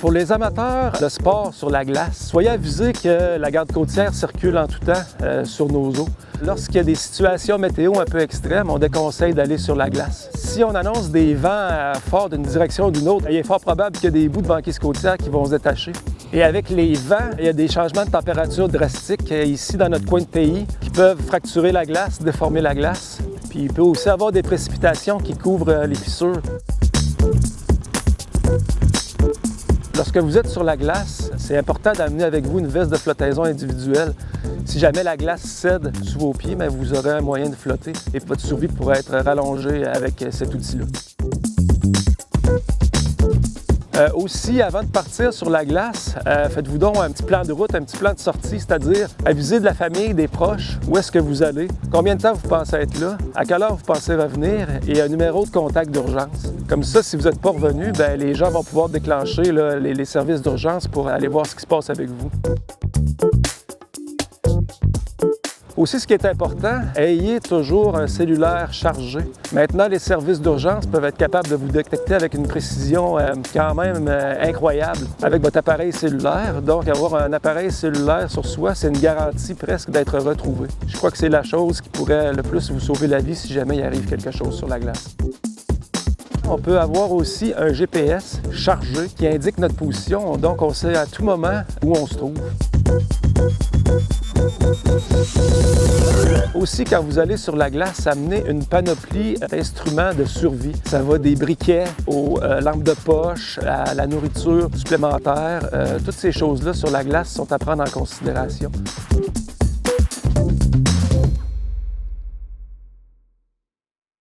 Pour les amateurs de sport sur la glace, soyez avisés que la garde côtière circule en tout temps sur nos eaux. Lorsqu'il y a des situations météo un peu extrêmes, on déconseille d'aller sur la glace. Si on annonce des vents forts d'une direction ou d'une autre, il est fort probable qu'il y ait des bouts de banquise côtière qui vont se détacher. Et avec les vents, il y a des changements de température drastiques ici dans notre coin de pays qui peuvent fracturer la glace, déformer la glace. Puis il peut aussi avoir des précipitations qui couvrent les fissures. Lorsque vous êtes sur la glace, c'est important d'amener avec vous une veste de flottaison individuelle. Si jamais la glace cède sous vos pieds, bien, vous aurez un moyen de flotter et votre survie pourrait être rallongée avec cet outil-là. Aussi, avant de partir sur la glace, faites-vous donc un petit plan de route, un petit plan de sortie, c'est-à-dire avisez de la famille, des proches, où est-ce que vous allez, combien de temps vous pensez être là, à quelle heure vous pensez revenir et un numéro de contact d'urgence. Comme ça, si vous n'êtes pas revenu, bien, les gens vont pouvoir déclencher là, les services d'urgence pour aller voir ce qui se passe avec vous. Aussi, ce qui est important, ayez toujours un cellulaire chargé. Maintenant, les services d'urgence peuvent être capables de vous détecter avec une précision quand même incroyable avec votre appareil cellulaire. Donc, avoir un appareil cellulaire sur soi, c'est une garantie presque d'être retrouvé. Je crois que c'est la chose qui pourrait le plus vous sauver la vie si jamais il arrive quelque chose sur la glace. On peut avoir aussi un GPS chargé qui indique notre position, donc on sait à tout moment où on se trouve. Aussi, quand vous allez sur la glace, amenez une panoplie d'instruments de survie. Ça va des briquets aux lampes de poche, à la nourriture supplémentaire. Toutes ces choses-là sur la glace sont à prendre en considération.